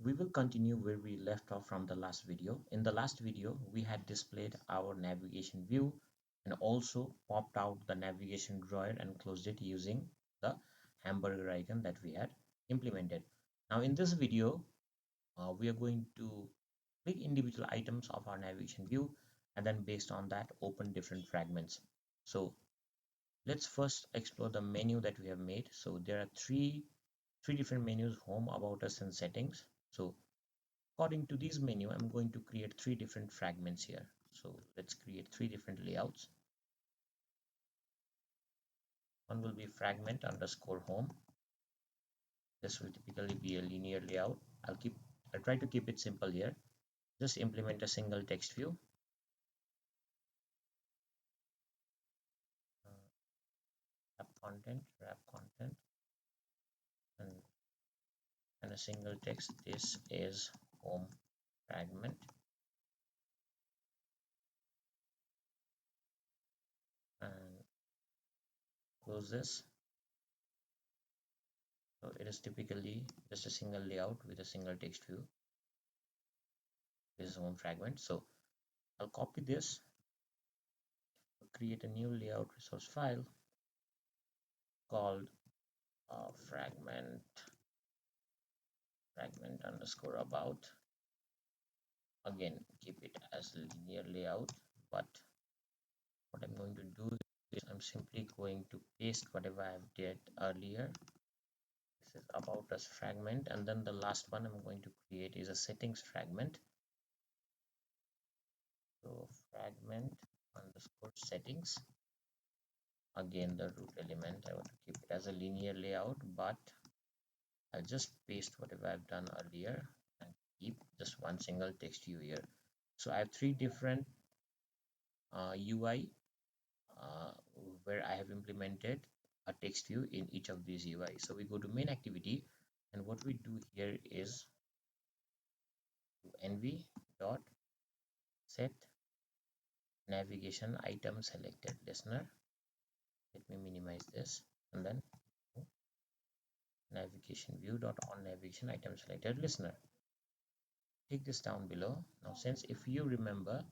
we will continue where we left off from the last video. In the last video, we had displayed our navigation view and also popped out the navigation drawer and closed it using the hamburger icon that we had implemented. Now in this video, we are going to click individual items of our navigation view and then based on that open different fragments. So let's first explore the menu that we have made. So there are three different menus: home, about us, and settings. So according to this menu, I'm going to create three different fragments here. So let's create three different layouts. One will be fragment underscore home. This will typically be a linear layout. I'll try to keep it simple here. Just implement a single text view. Wrap content, and, and a single text. This is home fragment, and close this. So it is typically just a single layout with a single text view. This is home fragment. So I'll copy this, create a new layout resource file called fragment underscore about. Again, keep it as linear layout, but what I'm going to do is I'm simply going to paste whatever I've did earlier. This is about us fragment, and then the last one I'm going to create is a settings fragment. So fragment underscore settings. Again, the root element, I want to keep it as a linear layout, but I'll just paste whatever I've done earlier and keep just one single text view here. So I have three different UI where I have implemented a text view in each of these UI. So we go to main activity, and what we do here is nv dot set navigation item selected listener. Let me minimize this, and then navigation view dot on navigation item selected listener. Take this down below. Now, since if you remember,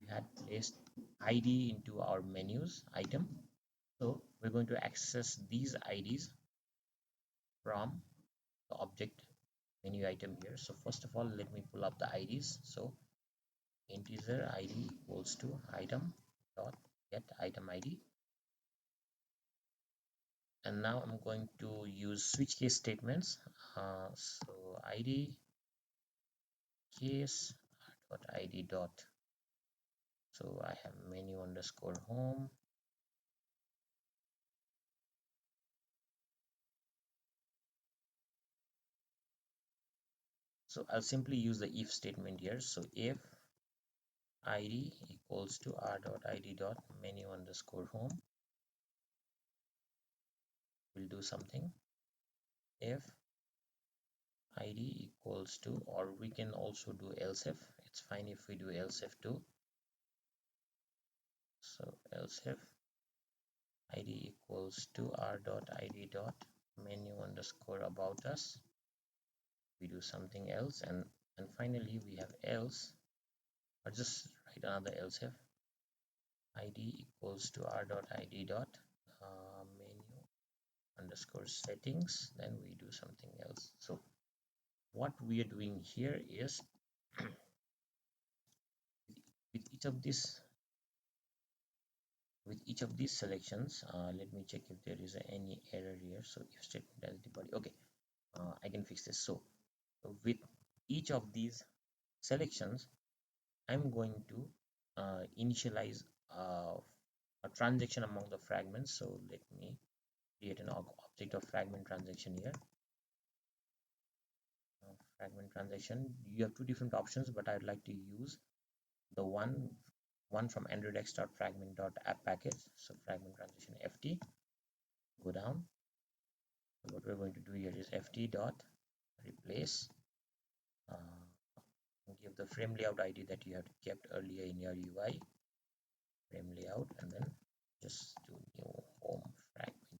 we had placed ID into our menus item, so we're going to access these IDs from the object menu item here. So first of all, let me pull up the IDs. So integer ID equals to item dot get item ID, and now I'm going to use switch case statements. So ID case dot ID dot, so I have menu underscore home. So I'll simply use the if statement here. So if id equals to r dot id dot menu underscore home, we'll do something. If id equals to, or we can also do else if, it's fine if we do else if too. So else if id equals to r dot id dot menu underscore about us, we do something else, and finally we have else, or just write another else if id equals to r dot id dot menu underscore settings, then we do something else. So what we are doing here is with each of these selections, let me check if there is any error here. So if statement as the body, okay, I can fix this. So with each of these selections, I'm going to initialize a transaction among the fragments. So let me create an object of fragment transaction here. Fragment transaction, you have two different options, but I'd like to use the one from androidx.fragment.app package. So fragment transaction ft, go down. So what we're going to do here is ft dot replace, give the frame layout id that you have kept earlier in your UI, frame layout, and then just do new home fragment.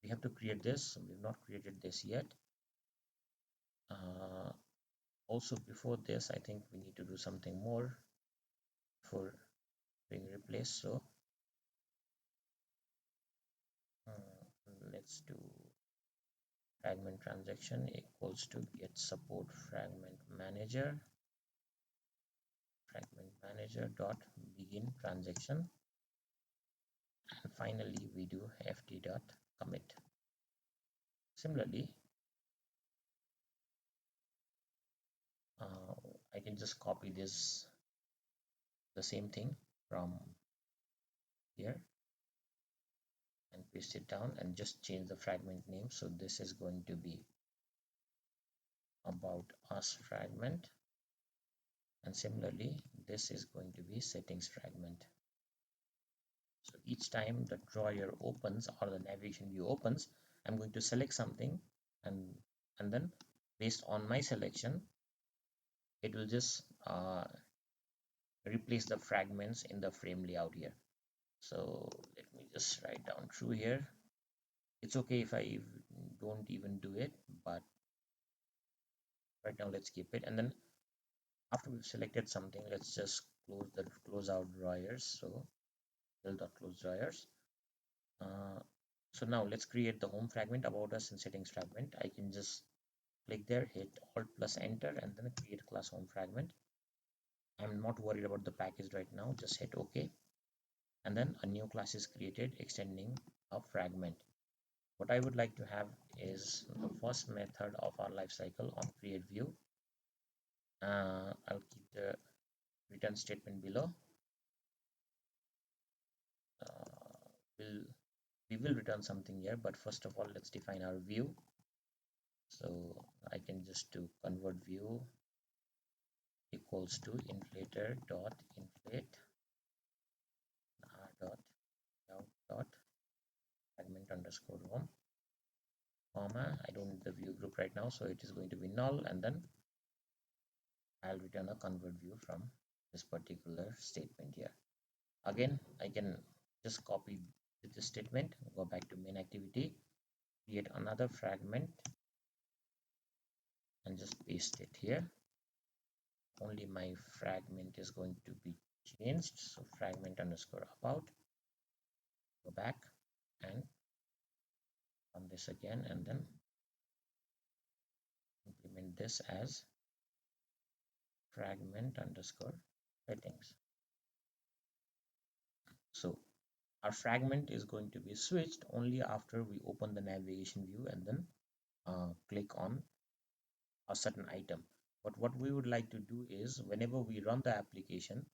We have to create this. We've not created this yet. Also, before this, I think we need to do something more for being replaced. So let's do fragment transaction equals to get support fragment manager dot begin transaction, and finally we do ft dot commit. Similarly, uh, I can just copy this the same thing from here and paste it down and just change the fragment name. So this is going to be about us fragment, and similarly this is going to be settings fragment. So each time the drawer opens or the navigation view opens, I'm going to select something, and then based on my selection it will just replace the fragments in the frame layout here. So let me just write down true here. It's okay if I don't even do it, but right now let's keep it. And then after we've selected something, let's just close out drawers. So close drawers. So now let's create the home fragment, about us, and settings fragment. I can just click there, hit alt plus enter, and then create class home fragment. I'm not worried about the package right now, just hit OK, and then a new class is created extending a fragment. What I would like to have is the first method of our lifecycle on create view. I'll keep the return statement below. uh, we'll, we will return something here, but first of all let's define our view. So I can just do convert view equals to inflator dot inflate dot out dot fragment underscore home, comma, I don't need the view group right now, so it is going to be null, and then I'll return a convert view from this particular statement here. Again, I can just copy this statement, go back to main activity, create another fragment, and just paste it here. Only my fragment is going to be changed. So fragment underscore about, go back and run this again, and then implement this as fragment underscore settings. So our fragment is going to be switched only after we open the navigation view and then click on a certain item. But what we would like to do is whenever we run the application,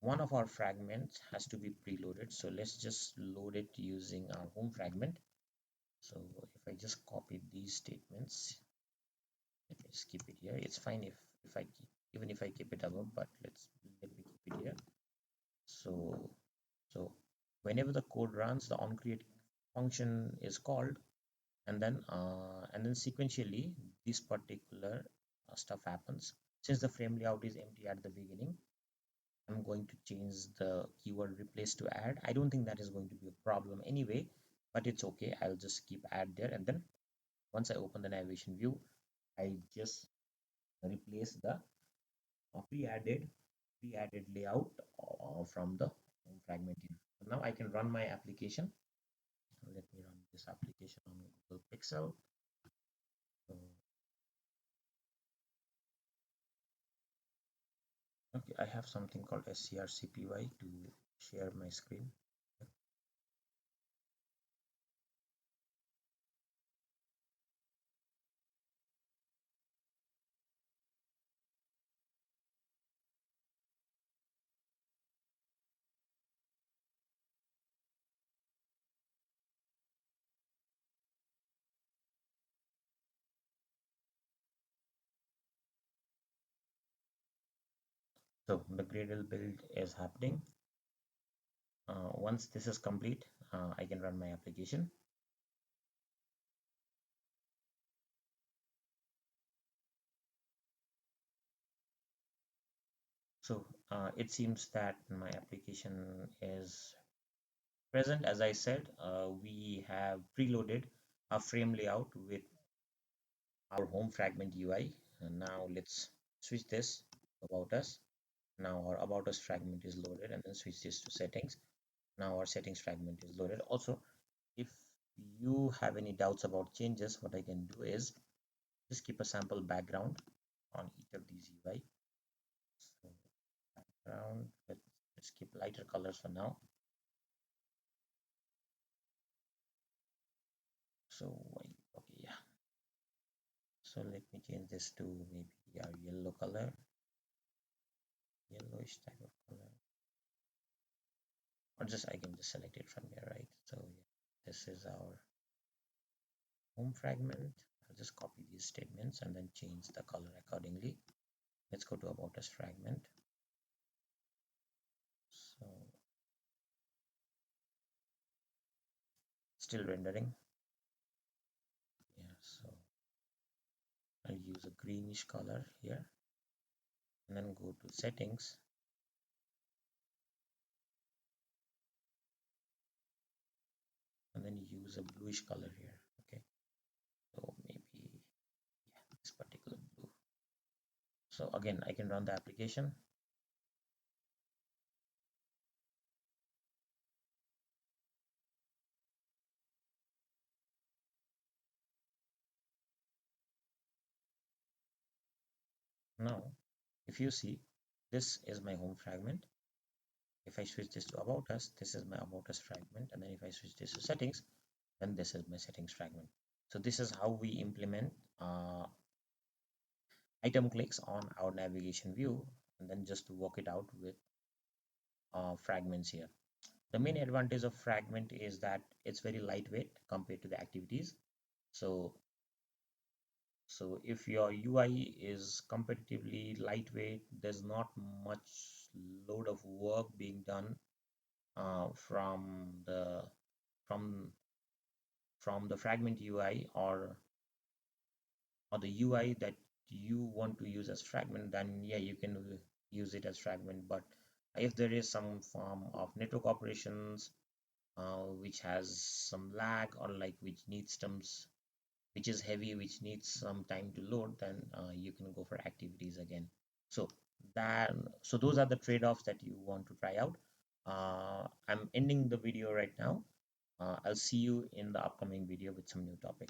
one of our fragments has to be preloaded. So let's just load it using our home fragment. So if I just copy these statements, let me just keep it here. It's fine if I keep, even if I keep it above, but let me keep it here. So whenever the code runs, the onCreate function is called, and then sequentially this particular stuff happens. Since the frame layout is empty at the beginning, I'm going to change the keyword replace to add. I don't think that is going to be a problem anyway, but it's okay. I'll just keep add there, and then once I open the navigation view, I just replace the pre-added layout from the home fragment here. So now I can run my application. Let me run this application on Google Pixel. So, okay, I have something called scrcpy to share my screen. So the Gradle build is happening. Once this is complete, I can run my application. So it seems that my application is present. As I said, we have preloaded a frame layout with our home fragment UI. And now let's switch this to about us. Now our about us fragment is loaded, and then switch this to settings. Now our settings fragment is loaded. Also, if you have any doubts about changes, what I can do is just keep a sample background on each of these UI. So background, let's keep lighter colors for now. So okay, yeah. So let me change this to maybe a yellow color, yellowish type of color, or just I can just select it from here, right? So yeah, this is our home fragment. I'll just copy these statements and then change the color accordingly. Let's go to about us fragment. So still rendering. Yeah, so I'll use a greenish color here and then go to settings and then use a bluish color here. Okay, so maybe yeah, this particular blue. So again, I can run the application. Now, if you see, this is my home fragment. If I switch this to about us, this is my about us fragment. And then if I switch this to settings, then this is my settings fragment. So this is how we implement item clicks on our navigation view, and then just to work it out with fragments here. The main advantage of fragment is that it's very lightweight compared to the activities. So if your UI is comparatively lightweight, there's not much load of work being done from from the fragment UI or the UI that you want to use as fragment, then yeah, you can use it as fragment. But if there is some form of network operations which has some lag, or like which needs some which is heavy, which needs some time to load, then you can go for activities again. So those are the trade-offs that you want to try out. I'm ending the video right now. I'll see you in the upcoming video with some new topic.